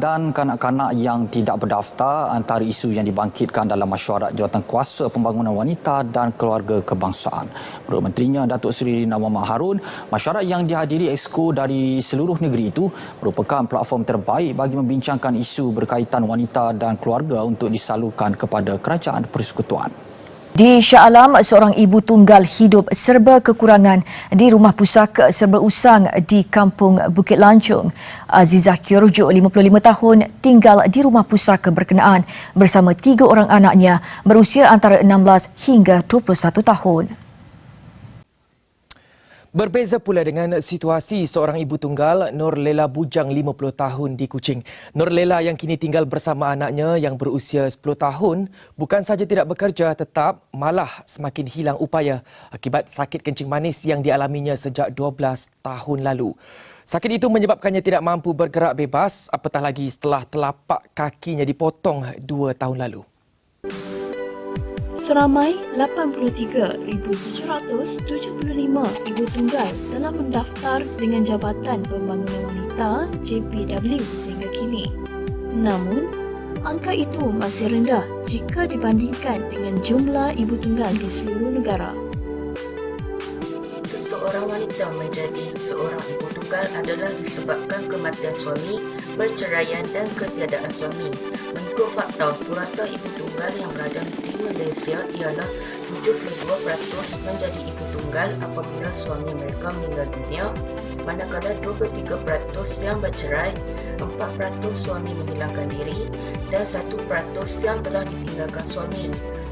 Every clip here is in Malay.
dan kanak-kanak yang tidak berdaftar antara isu yang dibangkitkan dalam mesyuarat Jawatankuasa Pembangunan Wanita dan Keluarga Kebangsaan. Menurut Menterinya Datuk Seri Rina Muhammad Harun, mesyuarat yang dihadiri exco dari seluruh negeri itu merupakan platform terbaik bagi membincangkan isu berkaitan wanita dan keluarga untuk disalurkan kepada kerajaan persekutuan. Di Shah Alam, seorang ibu tunggal hidup serba kekurangan di rumah pusaka serba usang di Kampung Bukit Lancung. Azizah Kyorjo, 55 tahun, tinggal di rumah pusaka berkenaan bersama 3 orang anaknya berusia antara 16 hingga 21 tahun. Berbeza pula dengan situasi seorang ibu tunggal, Nur Lela Bujang 50 tahun di Kuching. Nur Lela yang kini tinggal bersama anaknya yang berusia 10 tahun bukan sahaja tidak bekerja tetap, malah semakin hilang upaya akibat sakit kencing manis yang dialaminya sejak 12 tahun lalu. Sakit itu menyebabkannya tidak mampu bergerak bebas, apatah lagi setelah telapak kakinya dipotong 2 tahun lalu. Seramai 83,775 ibu tunggal telah mendaftar dengan Jabatan Pembangunan Wanita JPW sehingga kini. Namun, angka itu masih rendah jika dibandingkan dengan jumlah ibu tunggal di seluruh negara. Seseorang wanita menjadi seorang ibu tunggal adalah disebabkan kematian suami, perceraian dan ketiadaan suami. Mengikut fakta, purata ibu tunggal yang berada di Malaysia ialah 72% menjadi ibu tunggal apabila suami mereka meninggal dunia, manakala 23% yang bercerai, 4% suami menghilangkan diri dan 1% yang telah ditinggalkan suami.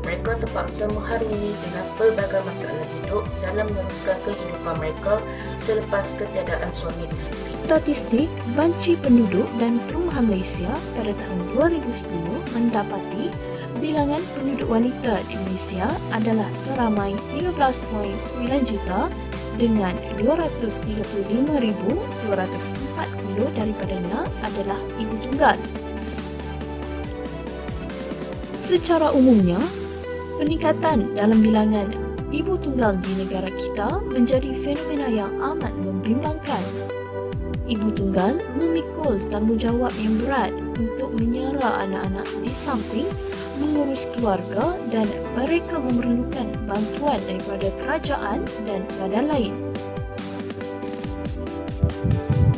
Mereka terpaksa mengharungi dengan pelbagai masalah hidup dalam meneruskan kehidupan mereka selepas ketiadaan suami di sisi. Statistik Banci Penduduk dan Perumahan Malaysia pada tahun 2010 mendapati bilangan penduduk wanita di Malaysia adalah seramai 13.9 juta dengan 235,240 daripadanya adalah ibu tunggal. Secara umumnya, peningkatan dalam bilangan ibu tunggal di negara kita menjadi fenomena yang amat membimbangkan. Ibu tunggal memikul tanggungjawab yang berat untuk menyara anak-anak di samping mengurus keluarga dan mereka memerlukan bantuan daripada kerajaan dan badan lain.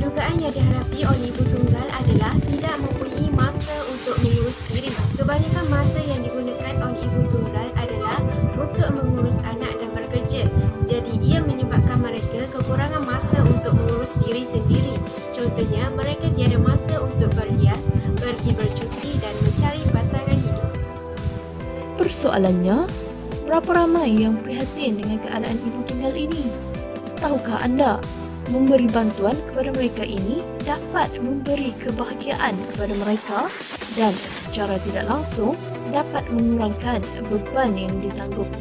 Dugaan yang dihadapi oleh ibu tunggal adalah tidak mempunyai masa untuk mengurus diri. Kebanyakan masa yang digunakan oleh ibu tunggal adalah untuk mengurus anak dan bekerja. Jadi ia menyebabkan mereka kekurangan masa untuk mengurus diri sendiri. Contohnya, mereka tiada masa untuk berhias, pergi bercuti dan mencari pasangan hidup. Persoalannya, berapa ramai yang prihatin dengan keadaan ibu tunggal ini? Tahukah anda, memberi bantuan kepada mereka ini dapat memberi kebahagiaan kepada mereka dan secara tidak langsung dapat mengurangkan beban yang ditanggung.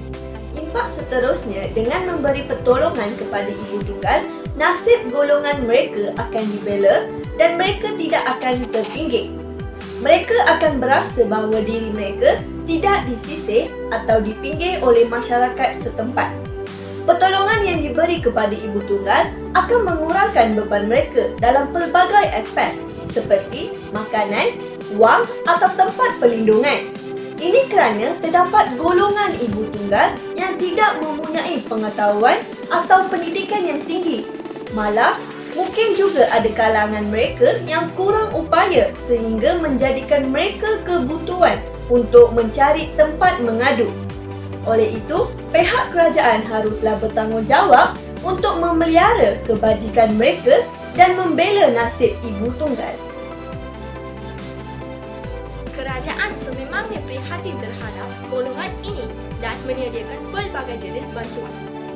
Infak seterusnya dengan memberi pertolongan kepada ibu tunggal, nasib golongan mereka akan dibela dan mereka tidak akan terpinggir. Mereka akan berasa bahawa diri mereka tidak disisih atau dipinggir oleh masyarakat setempat. Pertolongan yang diberi kepada ibu tunggal akan mengurangkan beban mereka dalam pelbagai aspek seperti makanan, wang atau tempat perlindungan. Ini kerana terdapat golongan ibu tunggal yang tidak mempunyai pengetahuan atau pendidikan yang tinggi. Malah, mungkin juga ada kalangan mereka yang kurang upaya sehingga menjadikan mereka kebutuhan untuk mencari tempat mengadu. Oleh itu, pihak kerajaan haruslah bertanggungjawab untuk memelihara kebajikan mereka dan membela nasib ibu tunggal. Kerajaan sememangnya prihatin terhadap golongan ini dan menyediakan pelbagai jenis bantuan.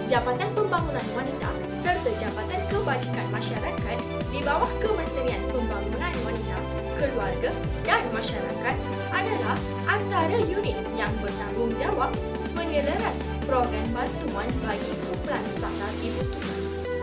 Jabatan Pembangunan Wanita serta Jabatan Kebajikan Masyarakat di bawah Kementerian Pembangunan Wanita, Keluarga dan Masyarakat adalah antara unit yang bertanggungjawab menyeleras program bantuan bagi kumpulan sasar ibu tunggal.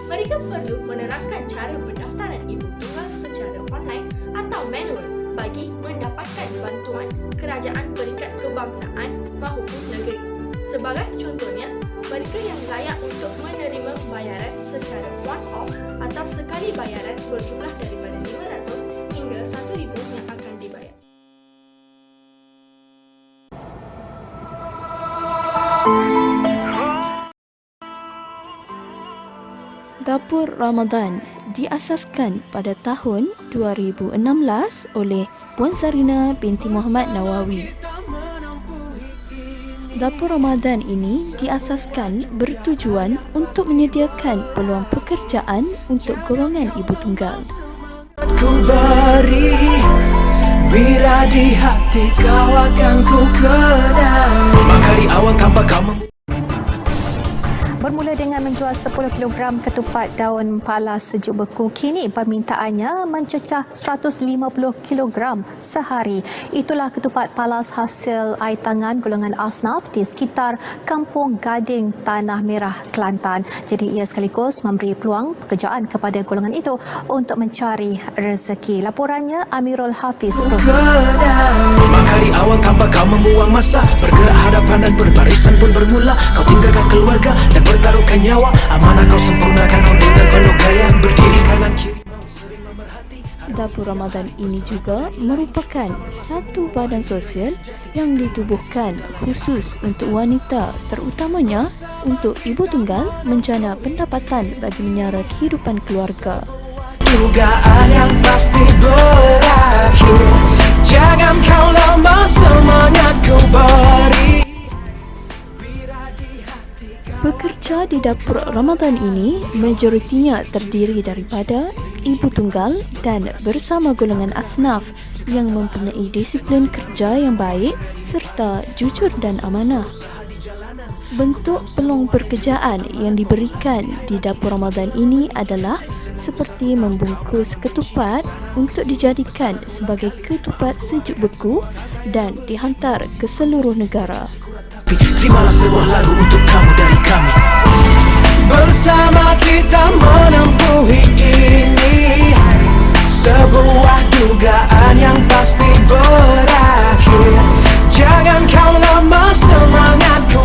Mereka perlu menerangkan cara pendaftaran ibu tunggal secara online atau manual bagi mendapatkan bantuan kerajaan peringkat kebangsaan maupun negeri. Sebagai contohnya, mereka yang layak untuk menerima bayaran secara one-off atau sekali bayaran berjumlah daripada 500 hingga 1,000 yang Dapur Ramadan diasaskan pada tahun 2016 oleh Puan Zarina binti Muhammad Nawawi. Dapur Ramadan ini diasaskan bertujuan untuk menyediakan peluang pekerjaan untuk golongan ibu tunggal. Ku beri bila di hati kau akan ku kenali. Maka di awal tanpa kau Bermula dengan menjual 10 kg ketupat daun pala sejuk beku, kini permintaannya mencecah 150 kg sehari. Itulah ketupat palas hasil air tangan golongan asnaf di sekitar Kampung Gading, Tanah Merah, Kelantan. Jadi ia sekaligus memberi peluang pekerjaan kepada golongan itu untuk mencari rezeki. Laporannya Amirul Hafiz. Maka di awal tanpa kau membuang masa, bergerak hadapan dan berbarisan pun bermula. Kau tinggalkan keluarga dan bertaruhkan nyawa, amanah kau sempurnakan dengan penuh gaya, berdiri kanan kiri. Dapur Ramadan ini juga merupakan satu badan sosial yang ditubuhkan khusus untuk wanita, terutamanya untuk ibu tunggal menjana pendapatan bagi menyara kehidupan keluarga. Dugaan yang pasti berakhir, jangan kau lama semangat ku beri. Pekerja di dapur Ramadan ini majoritinya terdiri daripada ibu tunggal dan bersama golongan asnaf yang mempunyai disiplin kerja yang baik serta jujur dan amanah. Bentuk peluang pekerjaan yang diberikan di dapur Ramadan ini adalah seperti membungkus ketupat untuk dijadikan sebagai ketupat sejuk beku dan dihantar ke seluruh negara. Terimalah sebuah lagu untuk kamu dari kami. Bersama kita menempuh ini, sebuah dugaan yang pasti berakhir. Jangan kau lama semangat ku.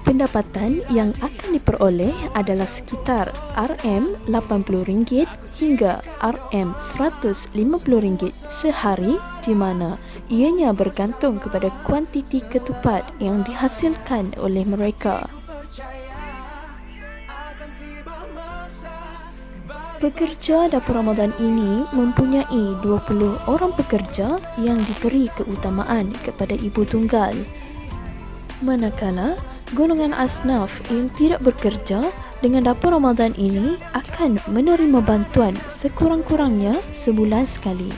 Pendapatan yang akan diperoleh adalah sekitar RM80 hingga RM150 sehari, di mana ianya bergantung kepada kuantiti ketupat yang dihasilkan oleh mereka. Pekerja dapur Ramadan ini mempunyai 20 orang pekerja yang diberi keutamaan kepada ibu tunggal. Manakala golongan asnaf yang tidak bekerja dengan dapur Ramadan ini akan menerima bantuan sekurang-kurangnya sebulan sekali.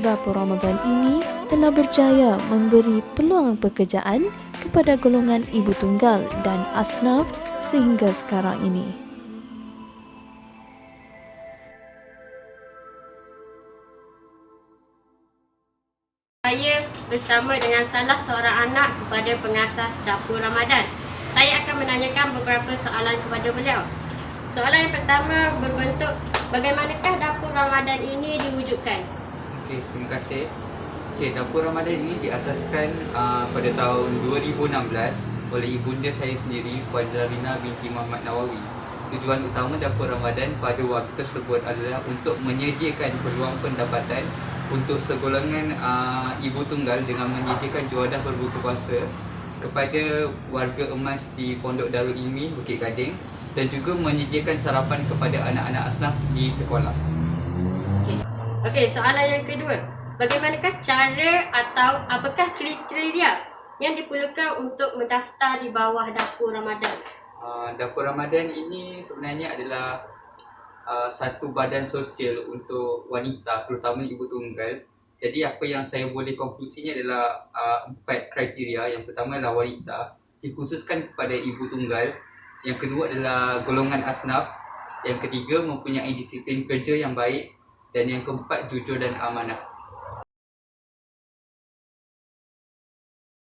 Dapur Ramadan ini telah berjaya memberi peluang pekerjaan kepada golongan ibu tunggal dan asnaf sehingga sekarang ini. Saya bersama dengan salah seorang anak kepada pengasas Dapur Ramadan. Saya akan menanyakan beberapa soalan kepada beliau. Soalan yang pertama berbentuk, bagaimanakah Dapur Ramadan ini diwujudkan? Okey, terima kasih. Okey, Dapur Ramadan ini diasaskan pada tahun 2016 oleh ibunda saya sendiri, Puan Zarina binti Muhammad Nawawi. Tujuan utama Dapur Ramadan pada waktu tersebut adalah untuk menyediakan peluang pendapatan untuk segolongan ibu tunggal dengan menyediakan juadah berbuka puasa kepada warga emas di Pondok Darul Ilmi Bukit Gading dan juga menyediakan sarapan kepada anak-anak asnaf di sekolah. Okey, soalan yang kedua. Bagaimanakah cara atau apakah kriteria yang diperlukan untuk mendaftar di bawah Dapur Ramadan? Dapur Ramadan ini sebenarnya adalah satu badan sosial untuk wanita, terutama ibu tunggal. Jadi apa yang saya boleh konklusinya adalah 4 kriteria. Yang pertama adalah wanita, dikhususkan kepada ibu tunggal Yang kedua adalah golongan asnaf. Yang ketiga mempunyai disiplin kerja yang baik. Dan yang keempat jujur dan amanah.